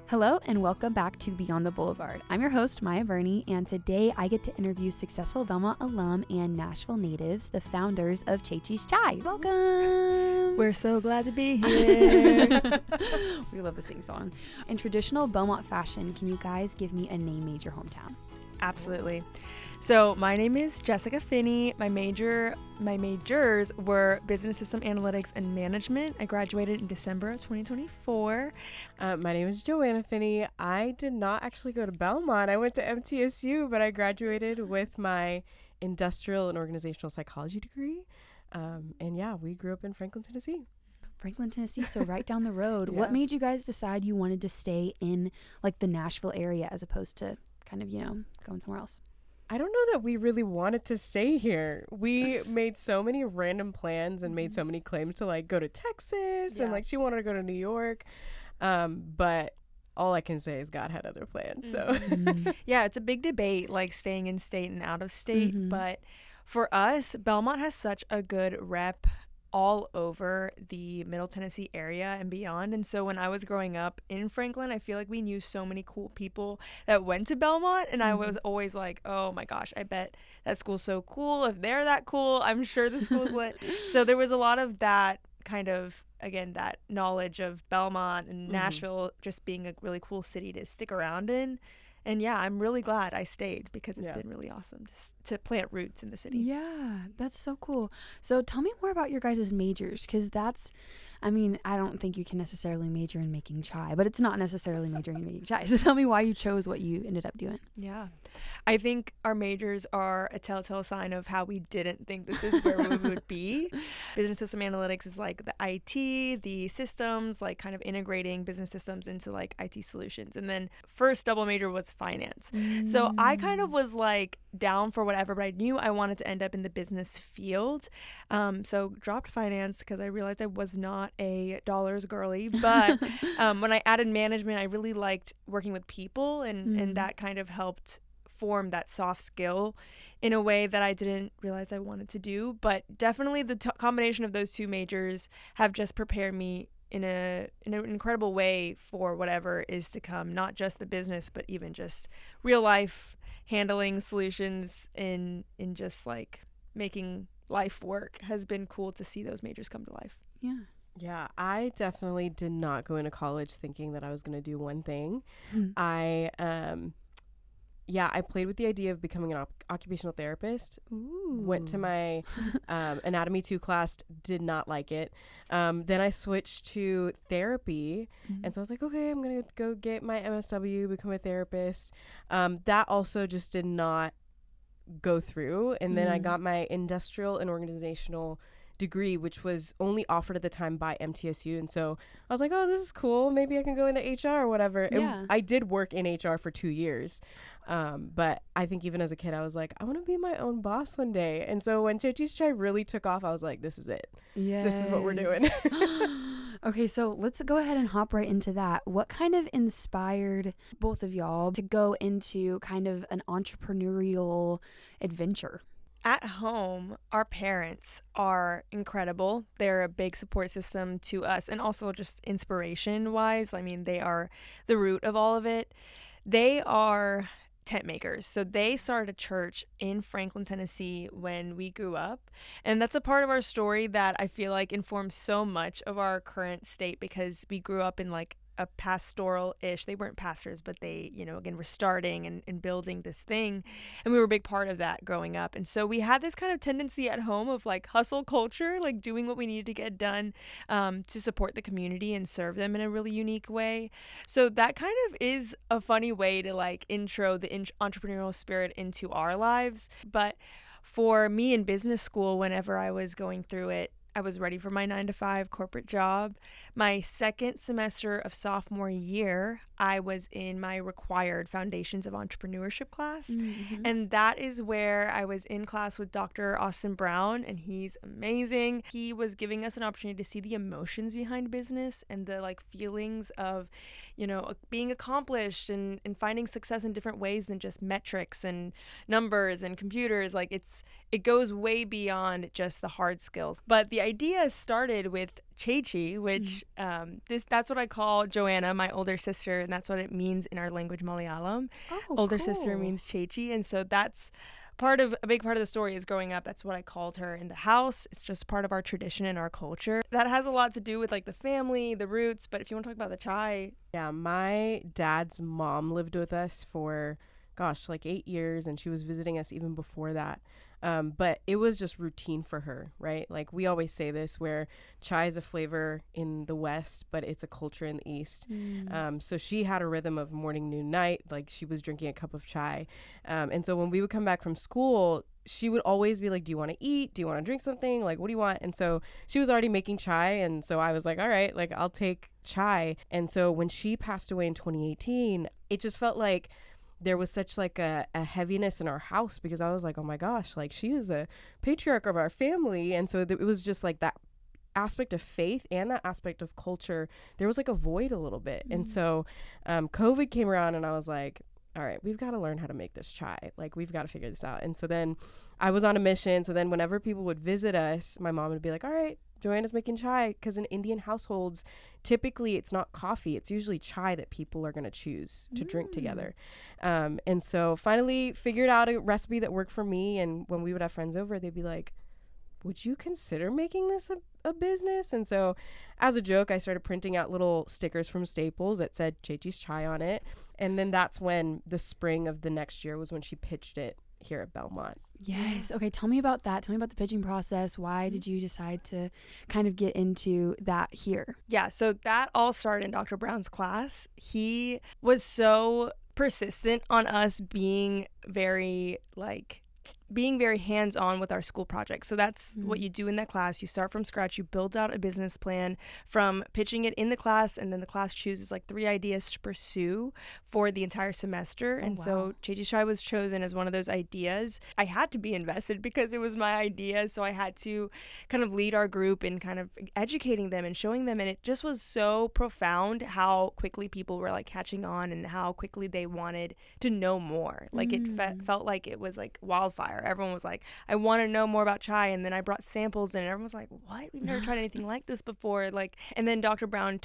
Hello and welcome back to Beyond the Boulevard. I'm your host, Burney, and today I get to interview successful Belmont alum and Nashville natives, the founders of Chechi's Chai. Welcome! We're so glad to be here. We love to sing song. In traditional Belmont fashion, can you guys give me a name, major, hometown? Absolutely. So my name is Joanna Finny. My majors were business system analytics and management. I graduated in December of 2024. My name is Joanna Finny. I did not actually go to Belmont. I went to MTSU, but I graduated with my industrial and organizational psychology degree. We grew up in Franklin, Tennessee. Franklin, Tennessee, so right down the road. Yeah. What made you guys decide you wanted to stay in like the Nashville area as opposed to kind of, going somewhere else? I don't know that we really wanted to stay here. We made so many random plans and made so many claims to like go to Texas and like she wanted to go to New York. But all I can say is God had other plans. So Yeah, it's a big debate, like staying in state and out of state. But for us, Belmont has such a good rep all over the Middle Tennessee area and beyond. And so when I was growing up in Franklin, I feel like we knew so many cool people that went to Belmont. And I was always like, oh my gosh, I bet that school's so cool. If they're that cool, I'm sure the school's lit. So there was a lot of that kind of, again, that knowledge of Belmont and Nashville just being a really cool city to stick around in. And yeah, I'm really glad I stayed because it's been really awesome to plant roots in the city. Yeah, that's so cool. So tell me more about your guys' majors, because I don't think you can necessarily major in making chai, but it's not necessarily majoring in making chai. So tell me why you chose what you ended up doing. Yeah, I think our majors are a telltale sign of how we didn't think this is where we would be. Business system analytics is like the IT, the systems, like kind of integrating business systems into like IT solutions. And then first double major was finance. So I kind of was like down for whatever, but I knew I wanted to end up in the business field. So dropped finance because I realized I was not a dollars girly. But when I added management, I really liked working with people, and that kind of helped form that soft skill in a way that I didn't realize I wanted to do. But definitely the combination of those two majors have just prepared me in an incredible way for whatever is to come, not just the business, but even just real life handling solutions in just like making life work. Has been cool to see those majors come to life. Yeah, I definitely did not go into college thinking that I was going to do one thing. I played with the idea of becoming an occupational therapist. Ooh. Went to my Anatomy 2 class, did not like it. Then I switched to therapy. And so I was like, okay, I'm going to go get my MSW, become a therapist. That also just did not go through. And then I got my industrial and organizational degree, which was only offered at the time by MTSU. And so I was like, oh, this is cool. Maybe I can go into HR or whatever. Yeah. And I did work in HR for 2 years. But I think even as a kid, I was like, I want to be my own boss one day. And so when Chechi's Chai really took off, I was like, this is it. This is what we're doing. Okay, so let's go ahead and hop right into that. What kind of inspired both of y'all to go into kind of an entrepreneurial adventure? At home, our parents are incredible. They're a big support system to us, and also just inspiration-wise. I mean, they are the root of all of it. They are tent makers. So they started a church in Franklin, Tennessee when we grew up. And that's a part of our story that I feel like informs so much of our current state, because we grew up in like a pastoral-ish, they weren't pastors, but they, again, were starting and building this thing. And we were a big part of that growing up. And so we had this kind of tendency at home of like hustle culture, like doing what we needed to get done to support the community and serve them in a really unique way. So that kind of is a funny way to like intro the entrepreneurial spirit into our lives. But for me in business school, whenever I was going through it, I was ready for my 9-to-5 corporate job. My second semester of sophomore year, I was in my required Foundations of Entrepreneurship class. And that is where I was in class with Dr. Austin Brown, and he's amazing. He was giving us an opportunity to see the emotions behind business and the like feelings of, being accomplished and finding success in different ways than just metrics and numbers and computers. Like it goes way beyond just the hard skills. But the idea started with Chechi, which that's what I call Joanna, my older sister, and that's what it means in our language, Malayalam. Older sister means Chechi, and so that's a big part of the story is growing up. That's what I called her in the house. It's just part of our tradition and our culture. That has a lot to do with like the family, the roots. But if you want to talk about the chai. Yeah, my dad's mom lived with us for, like 8 years, and she was visiting us even before that. But it was just routine for her, right? Like we always say this, where chai is a flavor in the West, but it's a culture in the East. So she had a rhythm of morning, noon, night. Like she was drinking a cup of chai. And so when we would come back from school, she would always be like, do you want to eat? Do you want to drink something? Like, what do you want? And so she was already making chai. And so I was like, all right, like I'll take chai. And so when she passed away in 2018, it just felt like there was such like a heaviness in our house, because I was like, oh my gosh, like she is a patriarch of our family. And so it was just like that aspect of faith and that aspect of culture. There was like a void a little bit. And so COVID came around and I was like, all right, we've got to learn how to make this chai. Like we've got to figure this out. And so then I was on a mission. So then whenever people would visit us, my mom would be like, all right, Joanna's making chai, because in Indian households, typically it's not coffee. It's usually chai that people are going to choose to drink together. And so finally figured out a recipe that worked for me. And when we would have friends over, they'd be like, would you consider making this a business? And so as a joke, I started printing out little stickers from Staples that said Chechi's Chai on it. And then that's when the spring of the next year was when she pitched it here at Belmont. Yes. Okay. Tell me about that. Tell me about the pitching process. Why did you decide to kind of get into that here? Yeah. So that all started in Dr. Brown's class. He was so persistent on us being very hands-on with our school projects. So that's what you do in that class. You start from scratch. You build out a business plan from pitching it in the class, and then the class chooses like 3 ideas to pursue for the entire semester. So Chechi's Chai was chosen as one of those ideas. I had to be invested because it was my idea, so I had to kind of lead our group in kind of educating them and showing them, and it just was so profound how quickly people were like catching on and how quickly they wanted to know more. Like it felt like it was like wildfire. Everyone was like, I want to know more about chai. And then I brought samples in and everyone was like, what? We've never tried anything like this before. And then Dr. Brown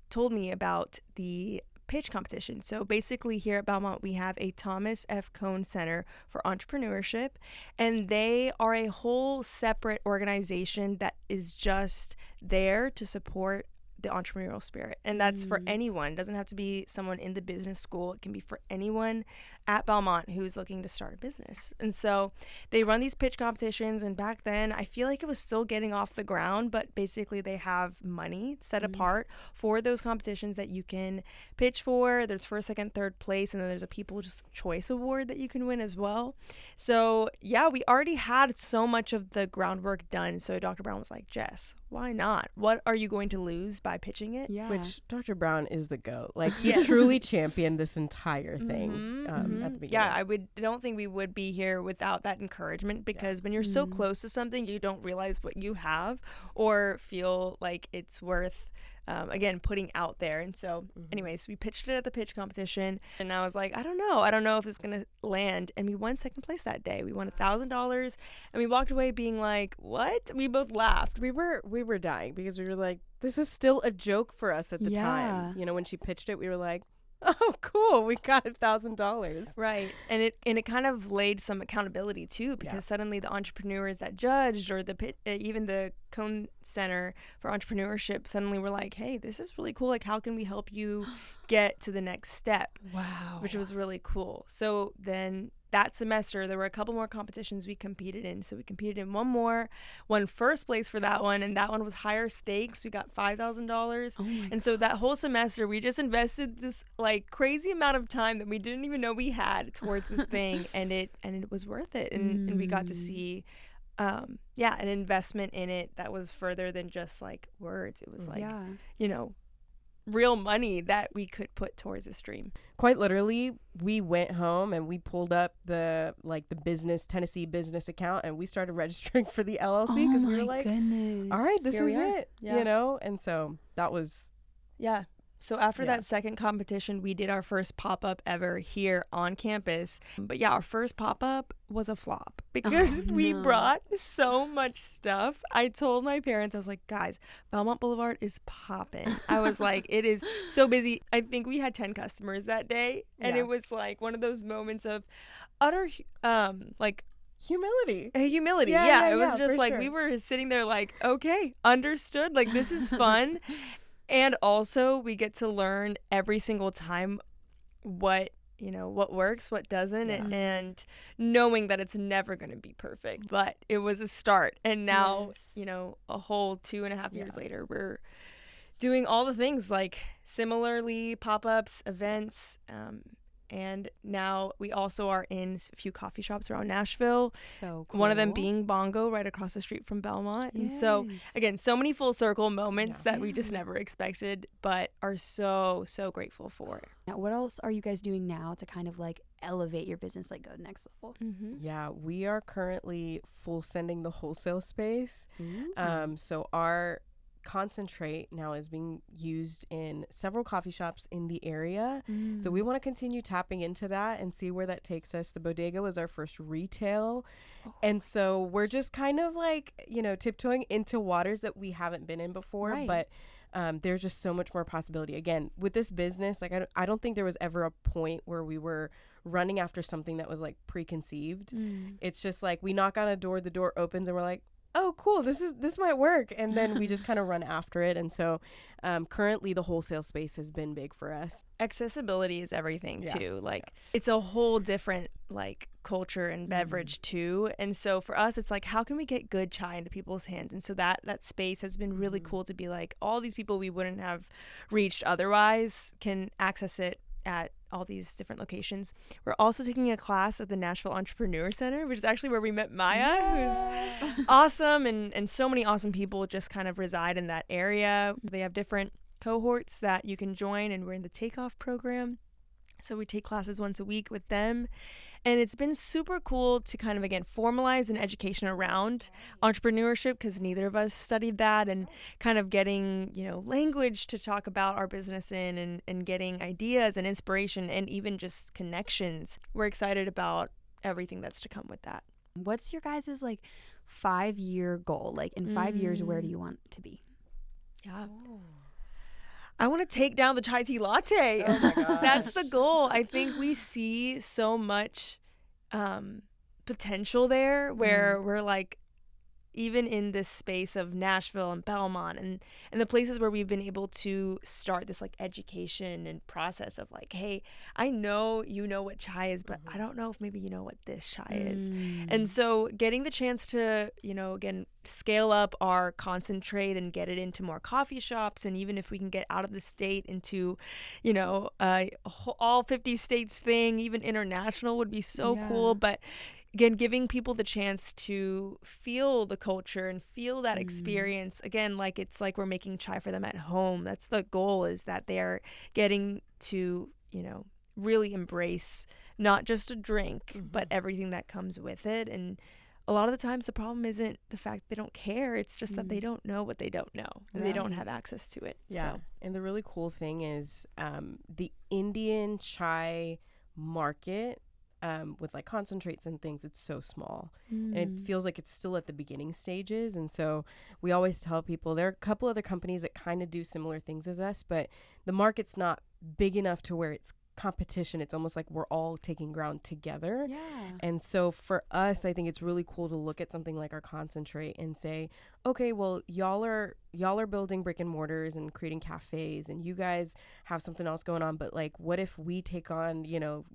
told me about the pitch competition. So basically here at Belmont, we have a Thomas F. Cone Center for Entrepreneurship, and they are a whole separate organization that is just there to support the entrepreneurial spirit. And that's for anyone. It doesn't have to be someone in the business school. It can be for anyone at Belmont who's looking to start a business. And so they run these pitch competitions, and back then I feel like it was still getting off the ground, but basically they have money set apart for those competitions that you can pitch for. There's first, second, third place, and then there's a People's Choice Award that you can win as well. So yeah, we already had so much of the groundwork done. So Dr. Brown was like, Jess, why not? What are you going to lose by pitching it? Yeah. Which Dr. Brown is the GOAT. Like he truly championed this entire thing at the beginning. Yeah, I don't think we would be here without that encouragement, because when you're so close to something, you don't realize what you have or feel like it's worth again, putting out there. And so anyways, we pitched it at the pitch competition, and I was like, I don't know if it's gonna land. And we won second place that day. We won $1,000, and we walked away being like, what? We both laughed. We were dying, because we were like, this is still a joke for us at the time. You know, when she pitched it, we were like, oh, cool, we got $1,000. Right. And it kind of laid some accountability too, because suddenly the entrepreneurs that judged, or even the Cone Center for Entrepreneurship, suddenly were like, hey, this is really cool. Like, how can we help you get to the next step? Wow. Which was really cool. So then that semester, there were a couple more competitions we competed in. So we competed in one more, won first place for that one, and that one was higher stakes. We got $5,000. Oh and so that whole semester, we just invested this like crazy amount of time that we didn't even know we had towards this thing, and it was worth it. And we got to see an investment in it that was further than just like words. It was like, real money that we could put towards this dream. Quite literally, we went home and we pulled up the Tennessee business account, and we started registering for the LLC, because we were like, all right, this is it, you know? And so that was So after that second competition, we did our first pop-up ever here on campus. But yeah, our first pop-up was a flop because we brought so much stuff. I told my parents, I was like, guys, Belmont Boulevard is popping. I was like, it is so busy. I think we had 10 customers that day. And it was like one of those moments of utter like humility. Yeah, it was just like we were sitting there like, okay, understood. Like, this is fun. And also we get to learn every single time what works, what doesn't, and knowing that it's never going to be perfect. But it was a start. And now, a whole 2.5 years later, we're doing all the things like similarly pop-ups, events, and now we also are in a few coffee shops around Nashville. So cool. One of them being Bongo right across the street from Belmont. And so, again, so many full circle moments that we just never expected, but are so, so grateful for. Now, what else are you guys doing now to kind of like elevate your business, like go to the next level? Yeah, we are currently full sending the wholesale space. So our concentrate now is being used in several coffee shops in the area. So we want to continue tapping into that and see where that takes us. The bodega was our first retail. And so we're just kind of like, tiptoeing into waters that we haven't been in before. But there's just so much more possibility. Again, with this business, like I don't think there was ever a point where we were running after something that was like preconceived. It's just like we knock on a door, the door opens, and we're like, oh, cool, this might work. And then we just kind of run after it. And so currently the wholesale space has been big for us. Accessibility is everything too. Like it's a whole different like culture and beverage too. And so for us, it's like, how can we get good chai into people's hands? And so that space has been really cool to be like, all these people we wouldn't have reached otherwise can access it at all these different locations. We're also taking a class at the Nashville Entrepreneur Center, which is actually where we met Maya, who's awesome, and so many awesome people just kind of reside in that area. They have different cohorts that you can join, and we're in the Takeoff program. So we take classes once a week with them. And it's been super cool to kind of, again, formalize an education around entrepreneurship, because neither of us studied that, and kind of getting, language to talk about our business in, and getting ideas and inspiration and even just connections. We're excited about everything that's to come with that. What's your guys' like 5-year goal? Like in 5 years, where do you want to be? Yeah. I want to take down the chai tea latte. Oh my gosh. That's the goal. I think we see so much potential there where we're like, even in this space of Nashville and Belmont and the places where we've been able to start this like education and process of like, hey, I know you know what chai is, but I don't know if maybe you know what this chai is. And so getting the chance to, again, scale up our concentrate and get it into more coffee shops, and even if we can get out of the state into, all 50 states thing, even international would be so cool. But again, giving people the chance to feel the culture and feel that experience. Again, like it's like we're making chai for them at home. That's the goal, is that they're getting to, really embrace not just a drink, but everything that comes with it. And a lot of the times the problem isn't the fact they don't care. It's just that they don't know what they don't know, and they don't have access to it. Yeah. So. And the really cool thing is the Indian chai market, with like concentrates and things, it's so small, and it feels like it's still at the beginning stages. And so we always tell people there are a couple other companies that kind of do similar things as us, but the market's not big enough to where it's competition. It's almost like we're all taking ground together. And so for us, I think it's really cool to look at something like our concentrate and say, okay, well, y'all are building brick and mortars and creating cafes, and you guys have something else going on, but like, what if we take on,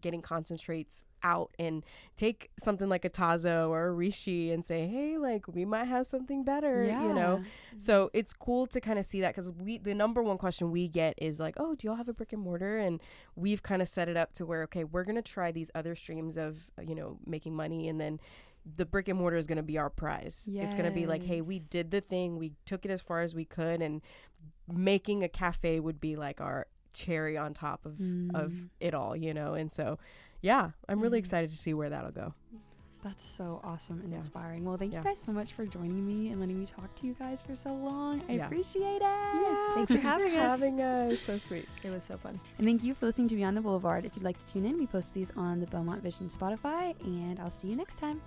getting concentrates out and take something like a Tazo or a Rishi and say, hey, like, we might have something better, So it's cool to kind of see that, because the number one question we get is like, oh, do y'all have a brick and mortar? And we've kind of set it up to where, okay, we're going to try these other streams of, making money, and then the brick and mortar is going to be our prize. It's going to be like, hey, we did the thing, we took it as far as we could, and making a cafe would be like our cherry on top of it all, And so, yeah, I'm really excited to see where that'll go. That's so awesome and Yeah. inspiring. Well, thank Yeah. you guys so much for joining me and letting me talk to you guys for so long. I Yeah. appreciate it. Thanks for having us. having us. So sweet. It was so fun. And thank you for listening to Beyond the Boulevard. If you'd like to tune in, we post these on the Beaumont Vision Spotify, and I'll see you next time.